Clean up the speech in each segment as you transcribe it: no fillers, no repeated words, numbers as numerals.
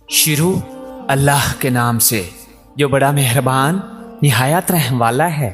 شروع اللہ کے نام سے جو بڑا مہربان نہایت رحم والا ہے۔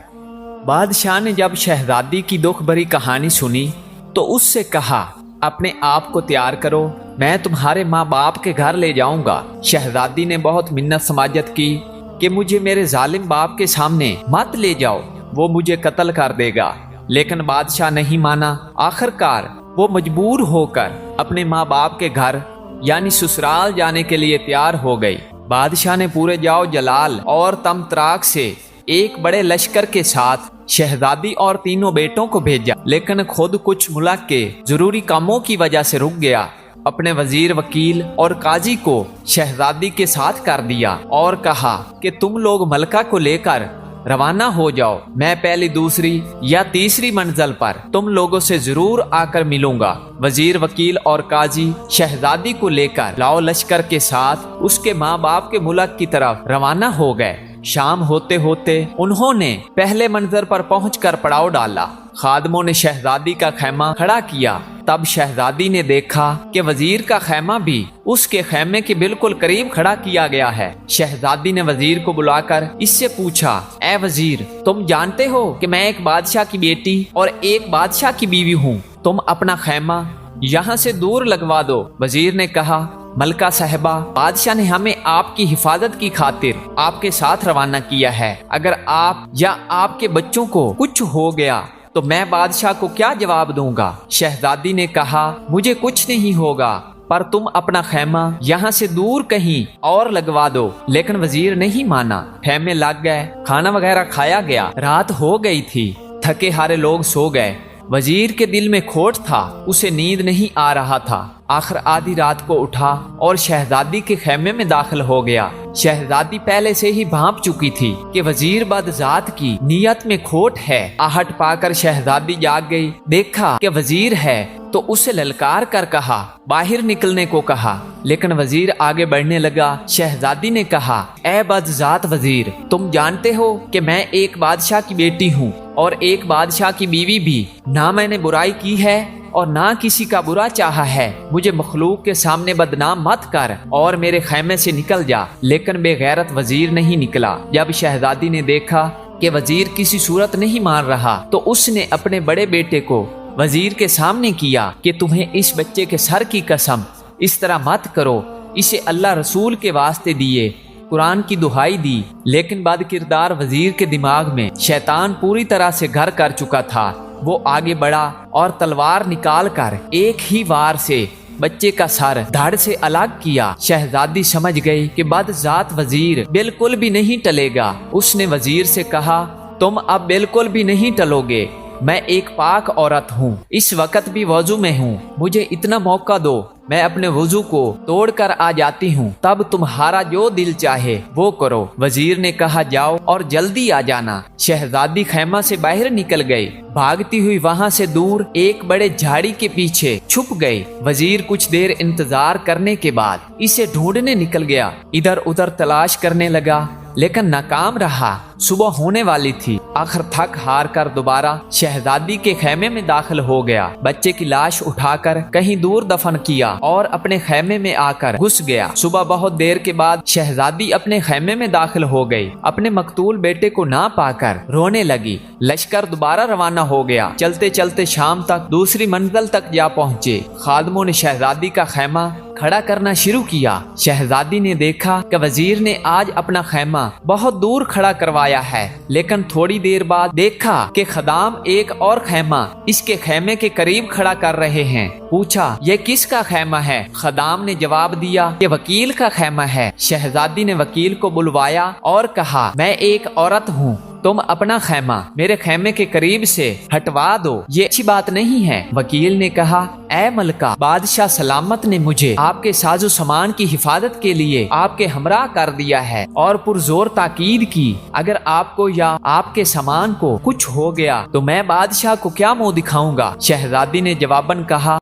بادشاہ نے جب شہزادی کی دکھ بھری کہانی سنی تو اس سے کہا، اپنے آپ کو تیار کرو، میں تمہارے ماں باپ کے گھر لے جاؤں گا۔ شہزادی نے بہت منت سماجت کی کہ مجھے میرے ظالم باپ کے سامنے مت لے جاؤ، وہ مجھے قتل کر دے گا، لیکن بادشاہ نہیں مانا۔ آخر کار وہ مجبور ہو کر اپنے ماں باپ کے گھر یعنی سسرال جانے کے لیے تیار ہو گئی۔ بادشاہ نے پورے جاؤ جلال اور تمطراق سے ایک بڑے لشکر کے ساتھ شہزادی اور تینوں بیٹوں کو بھیجا، لیکن خود کچھ ملک کے ضروری کاموں کی وجہ سے رک گیا۔ اپنے وزیر، وکیل اور قاضی کو شہزادی کے ساتھ کر دیا اور کہا کہ تم لوگ ملکہ کو لے کر روانہ ہو جاؤ، میں پہلی، دوسری یا تیسری منزل پر تم لوگوں سے ضرور آ کر ملوں گا۔ وزیر، وکیل اور قاضی شہزادی کو لے کر لاؤ لشکر کے ساتھ اس کے ماں باپ کے ملک کی طرف روانہ ہو گئے۔ شام ہوتے ہوتے انہوں نے پہلے منزل پر پہنچ کر پڑاؤ ڈالا۔ خادموں نے شہزادی کا خیمہ کھڑا کیا۔ تب شہزادی نے دیکھا کہ وزیر کا خیمہ بھی اس کے خیمے کے بالکل قریب کھڑا کیا گیا ہے۔ شہزادی نے وزیر کو بلا کر اس سے پوچھا، اے وزیر، تم جانتے ہو کہ میں ایک بادشاہ کی بیٹی اور ایک بادشاہ کی بیوی ہوں، تم اپنا خیمہ یہاں سے دور لگوا دو۔ وزیر نے کہا، ملکہ صاحبہ، بادشاہ نے ہمیں آپ کی حفاظت کی خاطر آپ کے ساتھ روانہ کیا ہے، اگر آپ یا آپ کے بچوں کو کچھ ہو گیا تو میں بادشاہ کو کیا جواب دوں گا؟ شہزادی نے کہا، مجھے کچھ نہیں ہوگا، پر تم اپنا خیمہ یہاں سے دور کہیں اور لگوا دو۔ لیکن وزیر نہیں مانا۔ خیمے لگ گئے، کھانا وغیرہ کھایا گیا، رات ہو گئی تھی، تھکے ہارے لوگ سو گئے۔ وزیر کے دل میں کھوٹ تھا، اسے نیند نہیں آ رہا تھا۔ آخر آدھی رات کو اٹھا اور شہزادی کے خیمے میں داخل ہو گیا۔ شہزادی پہلے سے ہی بھانپ چکی تھی کہ وزیر بد ذات کی نیت میں کھوٹ ہے۔ آہٹ پا کر شہزادی جاگ گئی، دیکھا کہ وزیر ہے تو اسے للکار کر کہا، باہر نکلنے کو کہا، لیکن وزیر آگے بڑھنے لگا۔ شہزادی نے کہا، اے بد ذات وزیر، تم جانتے ہو کہ میں ایک بادشاہ کی بیٹی ہوں اور ایک بادشاہ کی بیوی بھی، نہ میں نے برائی کی ہے اور نہ کسی کا برا چاہا ہے، مجھے مخلوق کے سامنے بدنام مت کر اور میرے خیمے سے نکل جا۔ لیکن بے غیرت وزیر نہیں نکلا۔ جب شہزادی نے دیکھا کہ وزیر کسی صورت نہیں مان رہا تو اس نے اپنے بڑے بیٹے کو وزیر کے سامنے کیا کہ تمہیں اس بچے کے سر کی قسم، اس طرح مت کرو، اسے اللہ رسول کے واسطے دیے، قرآن کی دہائی دی۔ لیکن بد کردار وزیر کے دماغ میں شیطان پوری طرح سے گھر کر چکا تھا۔ وہ آگے بڑھا اور تلوار نکال کر ایک ہی وار سے بچے کا سر دھڑ سے الگ کیا۔ شہزادی سمجھ گئی کہ بد ذات وزیر بالکل بھی نہیں ٹلے گا۔ اس نے وزیر سے کہا، تم اب بالکل بھی نہیں ٹلو گے، میں ایک پاک عورت ہوں، اس وقت بھی وضو میں ہوں، مجھے اتنا موقع دو، میں اپنے وضو کو توڑ کر آ جاتی ہوں، تب تمہارا جو دل چاہے وہ کرو۔ وزیر نے کہا، جاؤ اور جلدی آ جانا۔ شہزادی خیمہ سے باہر نکل گئی، بھاگتی ہوئی وہاں سے دور ایک بڑے جھاڑی کے پیچھے چھپ گئی۔ وزیر کچھ دیر انتظار کرنے کے بعد اسے ڈھونڈنے نکل گیا، ادھر ادھر تلاش کرنے لگا لیکن ناکام رہا۔ صبح ہونے والی تھی۔ آخر تھک ہار کر دوبارہ شہزادی کے خیمے میں داخل ہو گیا، بچے کی لاش اٹھا کر کہیں دور دفن کیا اور اپنے خیمے میں آ کر گھس گیا۔ صبح بہت دیر کے بعد شہزادی اپنے خیمے میں داخل ہو گئی، اپنے مقتول بیٹے کو نہ پا کر رونے لگی۔ لشکر دوبارہ روانہ ہو گیا۔ چلتے چلتے شام تک دوسری منزل تک جا پہنچے۔ خادموں نے شہزادی کا خیمہ کھڑا کرنا شروع کیا۔ شہزادی نے دیکھا کہ وزیر نے آج اپنا خیمہ بہت دور کھڑا کروایا ہے، لیکن تھوڑی دیر بعد دیکھا کہ خدام ایک اور خیمہ اس کے خیمے کے قریب کھڑا کر رہے ہیں۔ پوچھا، یہ کس کا خیمہ ہے؟ خدام نے جواب دیا کہ وکیل کا خیمہ ہے۔ شہزادی نے وکیل کو بلوایا اور کہا، میں ایک عورت ہوں، تم اپنا خیمہ میرے خیمے کے قریب سے ہٹوا دو، یہ اچھی بات نہیں ہے۔ وکیل نے کہا، اے ملکہ، بادشاہ سلامت نے مجھے آپ کے ساز و سامان کی حفاظت کے لیے آپ کے ہمراہ کر دیا ہے اور پرزور تاکید کی، اگر آپ کو یا آپ کے سامان کو کچھ ہو گیا تو میں بادشاہ کو کیا منہ دکھاؤں گا؟ شہزادی نے جواباً کہا،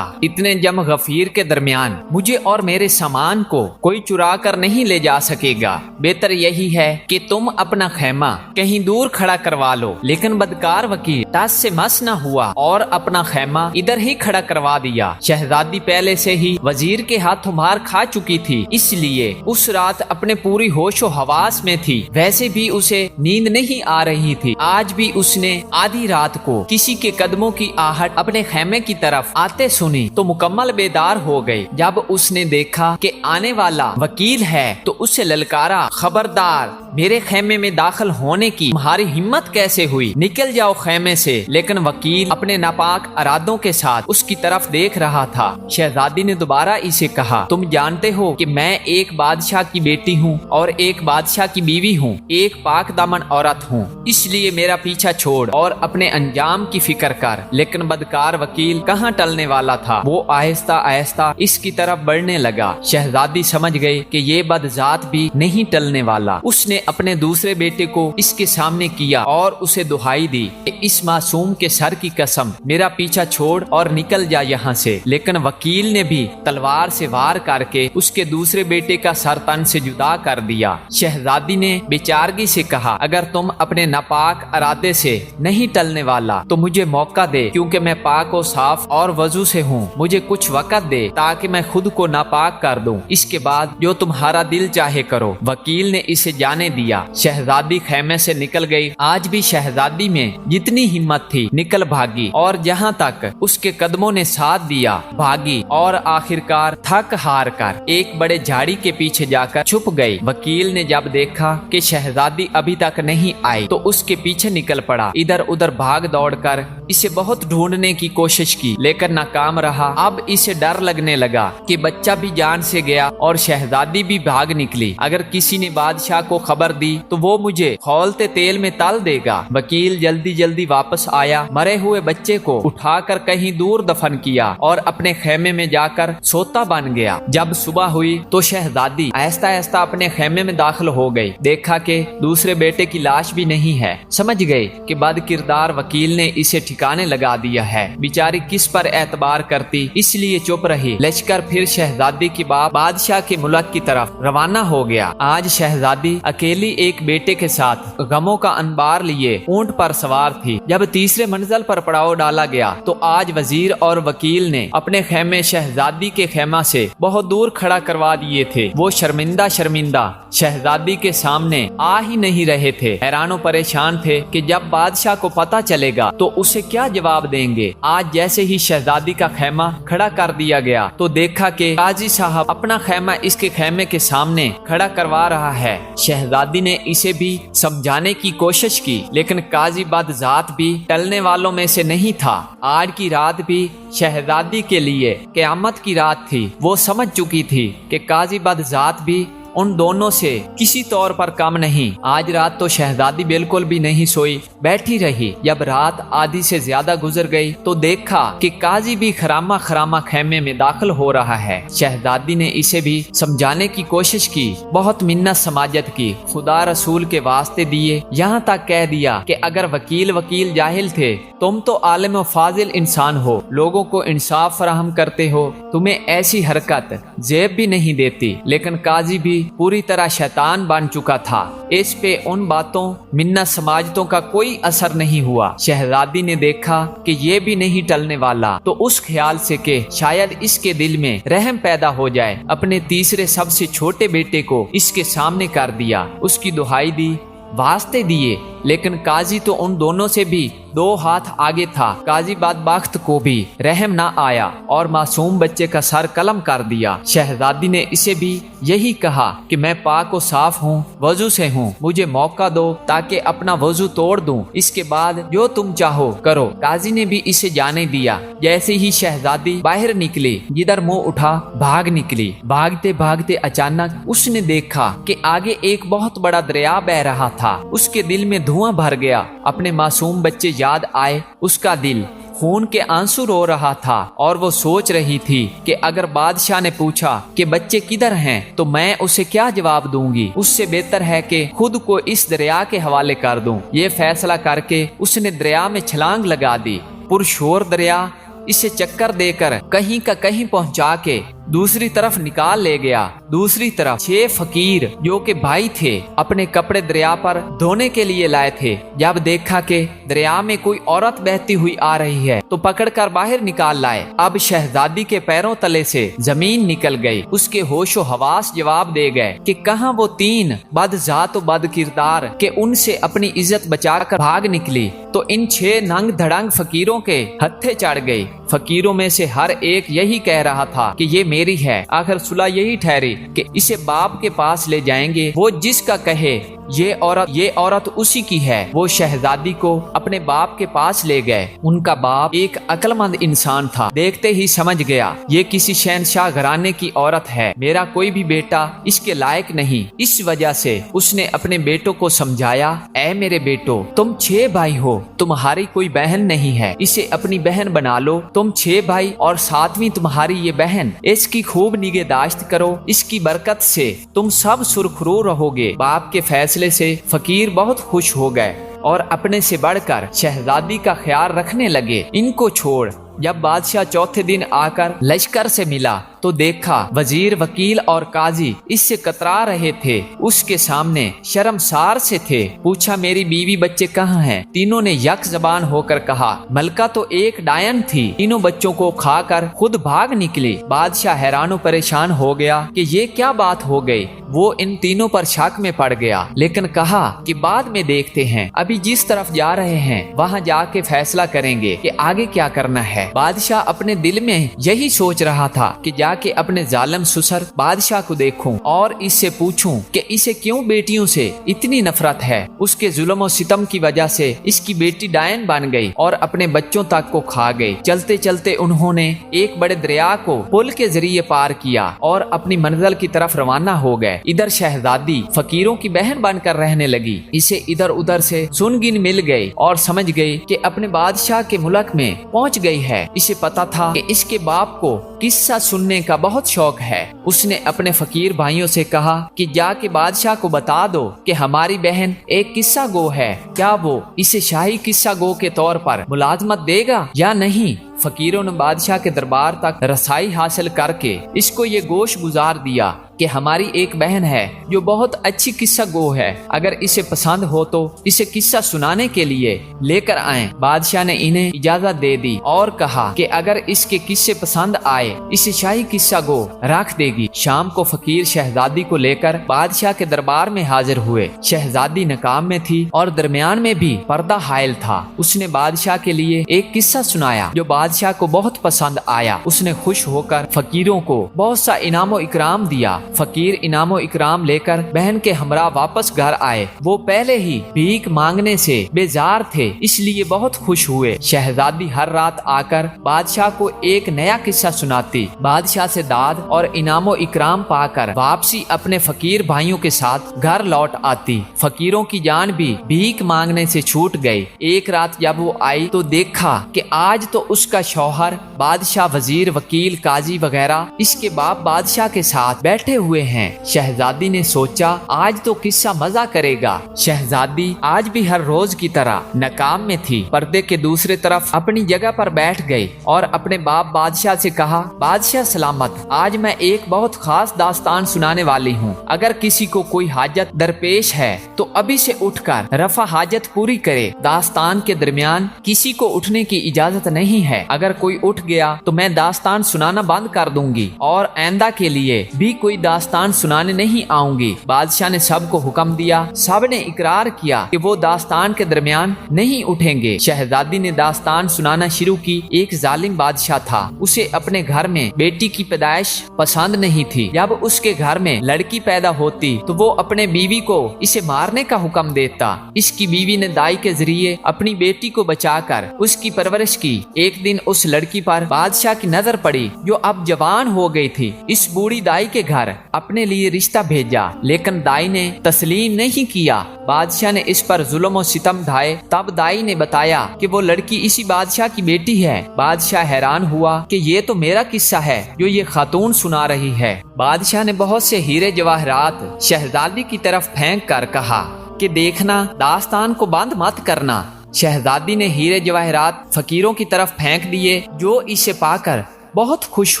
اتنے جم غفیر کے درمیان مجھے اور میرے سامان کو کوئی چرا کر نہیں لے جا سکے گا، بہتر یہی ہے کہ تم तुम अपना खैमा कहीं दूर खड़ा करवा लो, लेकिन बदकार वकील टस से मस न हुआ और अपना खैमा इधर ही खड़ा करवा दिया। शहजादी पहले से ही वजीर के हाथों मार खा चुकी थी, इसलिए उस रात अपने पूरी होशो हवास में थी। वैसे भी उसे नींद नहीं आ रही थी। आज भी उसने आधी रात को किसी के कदमों की आहट अपने खैमे की तरफ आते सुनी तो मुकम्मल बेदार हो गई। जब उसने देखा कि आने वाला वकील है तो उसे ललकारा, खबरदार, मेरे खैमे में दाखिल होने की तुम्हारी हिम्मत कैसे हुई? निकल जाओ खैमे से। लेकिन वकील अपने नापाक इरादों के साथ उसकी तरफ देख रहा था। शहजादी ने दोबारा इसे कहा, तुम जानते हो कि मैं एक बादशाह की बेटी हूँ और एक बादशाह की बीवी हूँ, एक पाक दामन औरत हूँ, इसलिए मेरा पीछा छोड़ और अपने अंजाम की फिक्र कर। लेकिन बदकार वकील कहाँ टलने वाला था, वो आहिस्ता आहिस्ता इसकी तरफ बढ़ने लगा। शहजादी समझ गई कि ये बदजात भी नहीं टलने वाला। उसने अपने दूसरे बेटे को इसके सामने किया और उसे दुहाई दी कि इस मासूम के सर की कसम, मेरा पीछा छोड़ और निकल जा यहाँ से। लेकिन वकील ने भी तलवार से वार करके उसके दूसरे बेटे का सर तन से जुदा कर दिया। शहजादी ने बेचारगी से कहा, अगर तुम अपने नापाक इरादे से नहीं टलने वाला तो मुझे मौका दे, क्योंकि मैं पाक और साफ और वजू से हूँ। मुझे कुछ वक़्त दे ताकि मैं खुद को नापाक कर दूं, इसके बाद जो तुम्हारा दिल चाहे करो। वकील ने इसे जाने दिया। शहजादी खैमे से निकल गई। आज भी शहजादी में जितनी हिम्मत थी निकल भागी और जहाँ तक उसके कदमों ने साथ दिया भागी और आखिरकार थक हार कर एक बड़े झाड़ी के पीछे जाकर छुप गई। वकील ने जब देखा कि शहजादी अभी तक नहीं आई तो उसके पीछे निकल पड़ा। इधर उधर भाग दौड़ कर इसे बहुत ढूंढने की कोशिश की, लेकिन नाकाम रहा। अब इसे डर लगने लगा कि बच्चा भी जान से गया और शहजादी भी भाग निकली। अगर किसी ने बादशाह को खबर दी तो वो मुझे खौलते तेल में तल देगा। वकील जल्दी जल्दी वापस आया, मरे हुए बच्चे को उठाकर कहीं दूर दफन किया और अपने खैमे में जाकर सोता बन गया। जब सुबह हुई तो शहजादी आहिस्ता आहिस्ता अपने खैमे में दाखिल हो गई। देखा कि दूसरे बेटे की लाश भी नहीं है। समझ गई कि बद किरदार वकील ने इसे ठिकाने लगा दिया है। बेचारी किस पर एतबार करती, इसलिए चुप रही। लश्कर फिर शहजादी की बादशाह के मुल्क की तरफ रवाना हो गया। आज शहजादी अकेली एक बेटे के साथ गमों का अंबार लिए ऊंट पर सवार थी। जब तीसरे मंजिल पर पड़ाव डाला गया तो आज वजीर और वकील ने अपने खैमे शहजादी के खैमा से बहुत दूर खड़ा करवा दिए थे। वो शर्मिंदा शर्मिंदा शहजादी के सामने आ ही नहीं रहे थे। हैरानो परेशान थे कि जब बादशाह को पता चलेगा तो उसे क्या जवाब देंगे। आज जैसे ही शहजादी का खैमा खड़ा कर दिया गया तो देखा कि काजी साहब अपना खैमा इसके खैमे के सामने खड़ा करवा रहा है। शहजादी ने इसे भी समझाने की कोशिश की, लेकिन काजी बदजात भी टलने वालों में से नहीं था। आज की रात भी शहजादी के लिए क़यामत की रात थी। वो समझ चुकी थी कि काजी बदजात भी उन दोनों से किसी तौर पर कम नहीं। आज रात तो शहजादी बिल्कुल भी नहीं सोई, बैठी रही। जब रात आधी से ज्यादा गुजर गई तो देखा कि काजी भी खरामा खरामा खैमे में दाखिल हो रहा है। शहजादी ने इसे भी समझाने की कोशिश की, बहुत मिन्नत समाजत की, खुदा रसूल के वास्ते दिए, यहाँ तक कह दिया कि अगर वकील जाहिल थे, तुम तो आलिम व फाजिल इंसान हो, लोगों को इंसाफ फराहम करते हो, तुम्हें ऐसी हरकत जेब भी नहीं देती। लेकिन काजी भी पूरी तरह शैतान बन चुका था। इस पे उन बातों मिन्नत समाजतों का कोई असर नहीं हुआ। शहजादी ने देखा कि ये भी नहीं टलने वाला तो उस ख्याल से कि शायद इसके दिल में रहम पैदा हो जाए, अपने तीसरे सबसे छोटे बेटे को इसके सामने कर दिया। उसकी दुहाई दी, वास्ते दिए, लेकिन काजी तो उन दोनों से भी 2 हाथ आगे था। काजी बदबख्त को भी रहम ना आया और मासूम बच्चे का सर कलम कर दिया। शहजादी ने इसे भी यही कहा कि मैं पाक और साफ हूँ, वजू से हूँ, मुझे मौका दो ताकि अपना वजू तोड़ दूं, इसके बाद जो तुम चाहो करो। काजी ने भी इसे जाने दिया। जैसे ही शहजादी बाहर निकली, जिधर मुंह उठा भाग निकली। भागते भागते अचानक उसने देखा कि आगे एक बहुत बड़ा दरिया बह रहा था। उसके दिल में धुआं भर गया। अपने मासूम बच्चे याद आए। उसका दिल खून के आंसू रो रहा था और वो सोच रही थी कि अगर बादशाह ने पूछा कि बच्चे किधर हैं तो मैं उसे क्या जवाब दूंगी। उससे बेहतर है कि खुद को इस दरिया के हवाले कर दूं। ये फैसला करके उसने दरिया में छलांग लगा दी। पुरशोर दरिया इसे चक्कर देकर कहीं का कहीं पहुंचा के दूसरी तरफ निकाल ले गया। दूसरी तरफ 6 फकीर जो के भाई थे अपने कपड़े दरिया पर धोने के लिए लाए थे। जब देखा कि दरिया में कोई औरत बहती हुई आ रही है तो पकड़कर बाहर निकाल लाए। अब शहजादी के पैरों तले से जमीन निकल गई। उसके होशो हवास जवाब दे गए कि कहां वो 3 बदजात व बद किरदार के उनसे अपनी इज्जत बचाकर भाग निकली तो इन 6 नंग धड़ंग फकीरों के हत्थे चढ़ गई। फकीरों में से हर एक यही कह रहा था कि ये मेरी है। आखिर सुलह यही ठहरी कि इसे बाप के पास ले जाएंगे, वो जिसका कहे ये औरत उसी की है। वो शहजादी को अपने बाप के पास ले गए। उनका बाप एक अक्लमंद इंसान था। देखते ही समझ गया ये किसी शहनशाह घराने की औरत है, मेरा कोई भी बेटा इसके लायक नहीं। इस वजह से उसने अपने बेटों को समझाया, ऐ मेरे बेटो, तुम 6 भाई हो, तुम्हारी कोई बहन नहीं है, इसे अपनी बहन बना लो। तुम 6 भाई और 7वीं तुम्हारी ये बहन, इसकी खूब निगहदाश्त करो, इसकी बरकत से तुम सब सुरखरू रहोगे। बाप के फैसले से फकीर बहुत खुश हो गए और अपने से बढ़कर शहजादी का ख्याल रखने लगे। इनको छोड़ जब बादशाह चौथे दिन आकर लश्कर से मिला तो देखा वजीर, वकील और काजी इससे कतरा रहे थे। उसके सामने शर्मसार से थे। पूछा, मेरी बीवी बच्चे कहाँ हैं? तीनों ने यक जबान होकर कहा, मलका तो एक डायन थी, तीनों बच्चों को खाकर खुद भाग निकली। बादशाह हैरानो परेशान हो गया कि ये क्या बात हो गई। वो इन तीनों पर शक में पड़ गया, लेकिन कहा कि बाद में देखते हैं, अभी जिस तरफ जा रहे हैं वहाँ जाके फैसला करेंगे कि आगे क्या करना है। बादशाह अपने दिल में यही सोच रहा था कि जाके अपने जालिम ससुर बादशाह को देखूं और इससे पूछूं कि इसे क्यों बेटियों से इतनी नफरत है। उसके जुल्म और सितम की वजह से इसकी बेटी डायन बन गई और अपने बच्चों तक को खा गई। चलते चलते उन्होंने एक बड़े दरिया को पुल के जरिए पार किया और अपनी मंजिल की तरफ रवाना हो गए। इधर शहजादी फकीरों की बहन बनकर रहने लगी। इसे इधर उधर से सुनगिन मिल गई और समझ गई कि अपने बादशाह के मुल्क में पहुंच गई है। इसे पता था कि इसके बाप को किस्सा सुनने का बहुत शौक है। उसने अपने फकीर भाइयों से कहा कि जाके बादशाह को बता दो कि हमारी बहन एक किस्सा गो है, क्या वो इसे शाही किस्सा गो के तौर पर मुलाजमत देगा या नहीं। फकीरों ने बादशाह के दरबार तक रसाई हासिल करके इसको ये गोश गुजार दिया कि हमारी एक बहन है जो बहुत अच्छी किस्सा गो है, अगर इसे पसंद हो तो इसे किस्सा सुनाने के लिए लेकर आएं। बादशाह ने इन्हें इजाजत दे दी और कहा कि अगर इसके किस्से पसंद आए इसे शाही किस्सा गो रख देगी। शाम को फकीर शहजादी को लेकर बादशाह के दरबार में हाजिर हुए। शहजादी नकाम में थी और दरमियान में भी पर्दा हायल था। उसने बादशाह के लिए एक किस्सा सुनाया जो बादशाह को बहुत पसंद आया। उसने खुश होकर फकीरों को बहुत सा इनामो इकराम दिया। फकीर इनामो इकराम लेकर बहन के हमरा वापस घर आए। वो पहले ही भीख मांगने से बेजार थे, इसलिए बहुत खुश हुए। शहजादी हर रात आकर बादशाह को एक नया किस्सा सुनाती। बादशाह से दाद और इनामो इकराम पाकर वापसी अपने फकीर भाइयों के साथ घर लौट आती। फकीरों की जान भी भीख मांगने से छूट गई। एक रात जब वो आई तो देखा कि आज तो उसका शौहर, बादशाह, वजीर, वकील, काजी वगैरह इसके बाप बादशाह के साथ बैठे हुए हैं। शहजादी ने सोचा आज तो किस्सा मजा करेगा। शहजादी आज भी हर रोज की तरह नकाम में थी। पर्दे के दूसरे तरफ अपनी जगह पर बैठ गई और अपने बाप बादशाह से कहा, बादशाह सलामत, आज मैं एक बहुत खास दास्तान सुनाने वाली हूँ। अगर किसी को कोई हाजत दरपेश है तो अभी से उठकर रफा हाजत पूरी करे। दास्तान के दरमियान किसी को उठने की इजाजत नहीं है। अगर कोई उठ गया तो मैं दास्तान सुनाना बंद कर दूंगी और आइंदा के लिए भी कोई दास्तान सुनाने नहीं आऊंगी। बादशाह ने सबको हुक्म दिया। सब ने इकरार किया कि वो दास्तान के दरमियान नहीं उठेंगे। शहजादी ने दास्तान सुनाना शुरू की। एक जालिम बादशाह था, उसे अपने घर में बेटी की पैदाइश पसंद नहीं थी। जब उसके घर में लड़की पैदा होती तो वो अपने बीवी को इसे मारने का हुक्म देता। इसकी बीवी ने दाई के जरिए अपनी बेटी को बचाकर उसकी परवरिश की। एक दिन उस लड़की पर बादशाह की नजर पड़ी जो अब जवान हो गई थी। इस बूढ़ी दाई के घर अपने लिए रिश्ता भेजा, लेकिन दाई ने तस्लीम नहीं किया। बादशाह ने इस पर जुल्म और सितम ढाए। तब दाई ने बताया कि वो लड़की इसी बादशाह की बेटी है। बादशाह हैरान हुआ कि ये तो मेरा किस्सा है जो ये खातून सुना रही है। बादशाह ने बहुत से हीरे जवाहरात शहजादी की तरफ फेंक कर कहा कि देखना, दास्तान को बंद मत करना। शहजादी ने हीरे जवाहरात फकीरों की तरफ फेंक दिए जो इसे पाकर बहुत खुश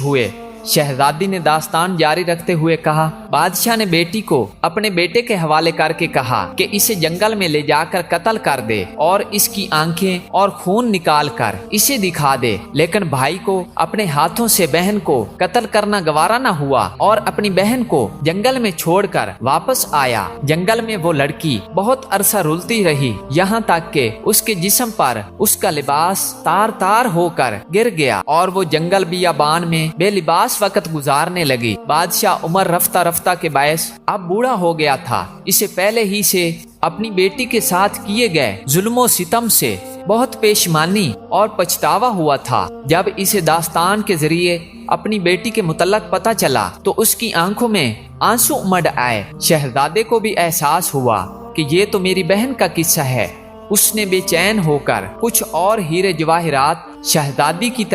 हुए। शहजादी ने दास्तान जारी रखते हुए कहा, बादशाह ने बेटी को अपने बेटे के हवाले करके कहा कि इसे जंगल में ले जाकर कत्ल कर दे और इसकी आंखें और खून निकाल कर इसे दिखा दे। लेकिन भाई को अपने हाथों से बहन को कत्ल करना गवारा न हुआ और अपनी बहन को जंगल में छोड़कर वापस आया। जंगल में वो लड़की बहुत अरसा रुलती रही, यहाँ तक कि उसके जिस्म पर उसका लिबास तार तार होकर गिर गया और वो जंगल बियाबान में बेलिबास वक्त गुजारने लगी। बादशाह उमर रफ्ता रफ्ता के बायस अब बूढ़ा हो गया था। इसे पहले ही से अपनी बेटी के साथ किए गए जुल्मों सितम से बहुत पेशमानी और पछतावा हुआ था। जब इसे दास्तान के जरिए अपनी बेटी के मुतल्लक पता चला तो उसकी आंखों में आंसू उमड़ आए। शहजादे को भी एहसास हुआ कि ये तो मेरी बहन का किस्सा है। उसने बेचैन होकर कुछ और हीरे जवाहिरात शहजादी की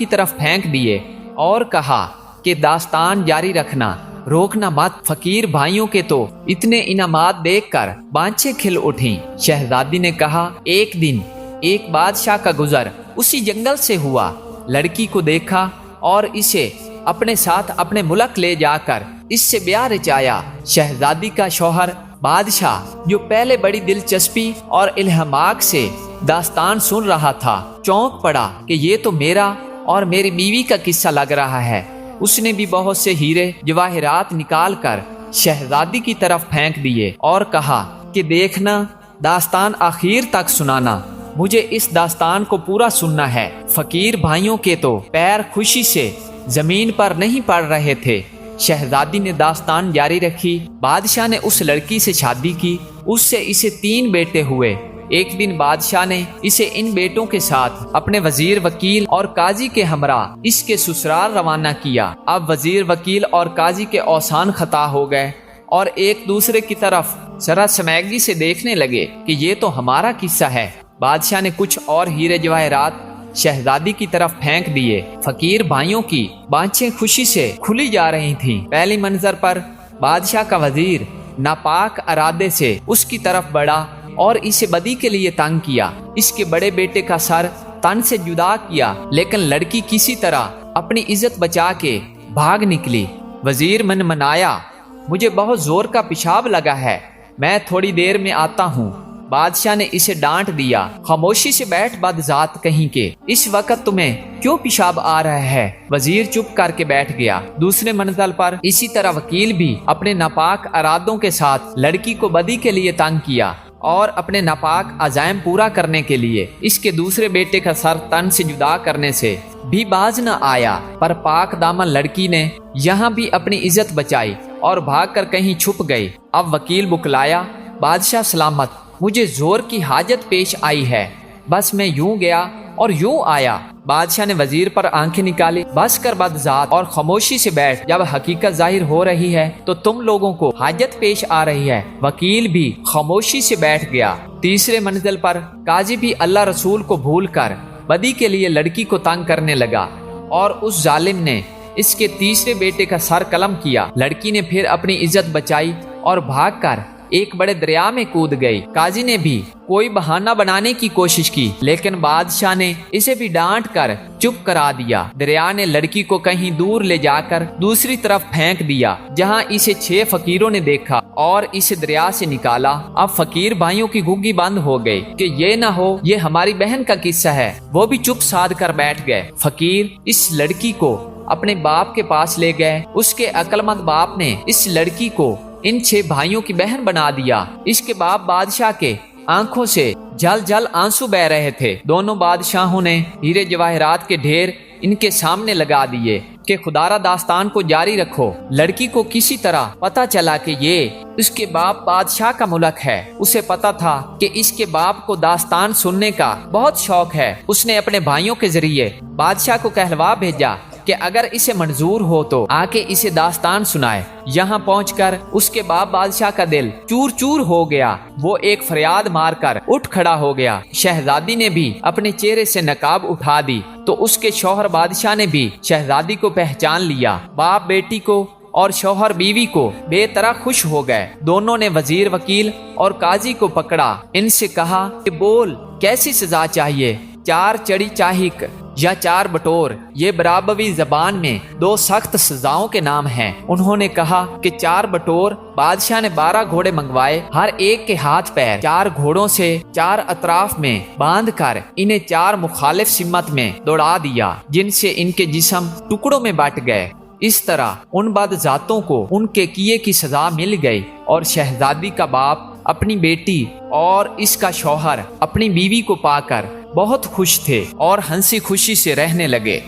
तरफ फेंक दिए और कहा कि दास्तान जारी रखना, रोकना मत। फकीर भाइयों के तो इतने इनामात देखकर बांछें खिल उठी। शहजादी ने कहा, एक दिन एक बादशाह का गुजर उसी जंगल से हुआ। लड़की को देखा और इसे अपने साथ अपने मुल्क ले जाकर इससे ब्याह रचाया। शहजादी का शौहर बादशाह, जो पहले बड़ी दिलचस्पी और इल्हमाक से दास्तान सुन रहा था, चौंक पड़ा कि ये तो मेरा और मेरी बीवी का किस्सा लग रहा है। उसने भी बहुत से हीरे जवाहिरात निकाल कर शहजादी की तरफ फेंक दिए और कहा कि देखना, दास्तान आखिर तक सुनाना, मुझे इस दास्तान को पूरा सुनना है। फकीर भाइयों के तो पैर खुशी से जमीन पर नहीं पड़ रहे थे। शहजादी ने दास्तान जारी रखी। बादशाह ने उस लड़की से शादी की। उससे इसे 3 बेटे हुए। एक दिन बादशाह ने इसे इन बेटों के साथ अपने वजीर, वकील और काजी के हमरा इसके ससुराल रवाना किया। अब वजीर, वकील और काजी के औसान खता हो गए और एक दूसरे की तरफ जरा समैगी से देखने लगे कि ये तो हमारा किस्सा है। बादशाह ने कुछ और हीरे जवाहिरात शहजादी की तरफ फेंक दिए। फकीर भाइयों की बांछें खुशी से खुली जा रही थीं। पहली मंजर पर बादशाह का वजीर नापाक इरादे से उसकी तरफ बढ़ा और इसे बदी के लिए तंग किया। इसके बड़े बेटे का सर तन से जुदा किया, लेकिन लड़की किसी तरह अपनी इज्जत बचा के भाग निकली। वजीर मन मनाया, मुझे बहुत जोर का पेशाब लगा है, मैं थोड़ी देर में आता हूँ। बादशाह ने इसे डांट दिया, खामोशी से बैठ बदजात कहीं के, इस वक्त तुम्हें क्यों पेशाब आ रहा है। वजीर चुप करके बैठ गया। दूसरे मंजिल पर इसी तरह वकील भी अपने नापाक इरादों के साथ लड़की को बदी के लिए तंग किया और अपने नापाक अजायम पूरा करने के लिए इसके दूसरे बेटे का सर तन से जुदा करने से भी बाज न आया। पर पाक दामन लड़की ने यहाँ भी अपनी इज्जत बचाई और भागकर कहीं छुप गई। अब वकील बुकलाया, बादशाह सलामत, मुझे जोर की हाजत पेश आई है, बस मैं यूं गया और यूं आया। बादशाह ने वजीर पर आंखें निकाली, बस कर बदजात और खामोशी से बैठ, जब हकीकत जाहिर हो रही है तो तुम लोगों को हाजत पेश आ रही है। वकील भी खामोशी से बैठ गया। तीसरे मंजिल पर काजी भी अल्लाह रसूल को भूल कर बदी के लिए लड़की को तंग करने लगा और उस जालिम ने इसके तीसरे बेटे का सर कलम किया। लड़की ने फिर अपनी इज्जत बचाई और भागकर एक बड़े दरिया में कूद गई। काजी ने भी कोई बहाना बनाने की कोशिश की, लेकिन बादशाह ने इसे भी डांट कर चुप करा दिया। दरिया ने लड़की को कहीं दूर ले जाकर दूसरी तरफ फेंक दिया, जहां इसे 6 फकीरों ने देखा और इसे दरिया से निकाला। अब फकीर भाइयों की घुग्गी बंद हो गई कि ये ना हो ये हमारी बहन का किस्सा है। वो भी चुप साध कर बैठ गए। फकीर इस लड़की को अपने बाप के पास ले गए। उसके अक्लमंद बाप ने इस लड़की को इन 6 भाइयों की बहन बना दिया। इसके बाप बादशाह के आंखों से जल जल आंसू बह रहे थे। दोनों बादशाहों ने हीरे जवाहिरात के ढेर इनके सामने लगा दिए कि खुदारा दास्तान को जारी रखो। लड़की को किसी तरह पता चला कि ये उसके बाप बादशाह का मुल्क है। उसे पता था कि इसके बाप को दास्तान सुनने का बहुत शौक है। उसने अपने भाइयों के जरिए बादशाह को कहलवा भेजा कि अगर इसे मंजूर हो तो आके इसे दास्तान सुनाए। यहाँ पहुंचकर उसके बाप बादशाह का दिल चूर चूर हो गया। वो एक फरियाद मारकर उठ खड़ा हो गया। शहजादी ने भी अपने चेहरे से नकाब उठा दी तो उसके शौहर बादशाह ने भी शहजादी को पहचान लिया। बाप बेटी को और शौहर बीवी को बेतरह खुश हो गए। दोनों ने वजीर, वकील और काजी को पकड़ा। इनसे कहा कि बोल कैसी सजा चाहिए। 4 चढ़ी चाहिक یا چار بٹور، یہ برابوی زبان میں دو سخت سزاؤں کے نام ہیں۔ انہوں نے کہا کہ چار بٹور، بادشاہ نے 12 گھوڑے منگوائے، ہر ایک کے ہاتھ پیر 4 گھوڑوں سے 4 اطراف میں باندھ کر انہیں 4 مخالف سمت میں دوڑا دیا، جن سے ان کے جسم ٹکڑوں میں بٹ گئے۔ اس طرح ان بد ذاتوں کو ان کے کیے کی سزا مل گئی، اور شہزادی کا باپ اپنی بیٹی اور اس کا شوہر اپنی بیوی کو پا کر بہت خوش تھے اور ہنسی خوشی سے رہنے لگے۔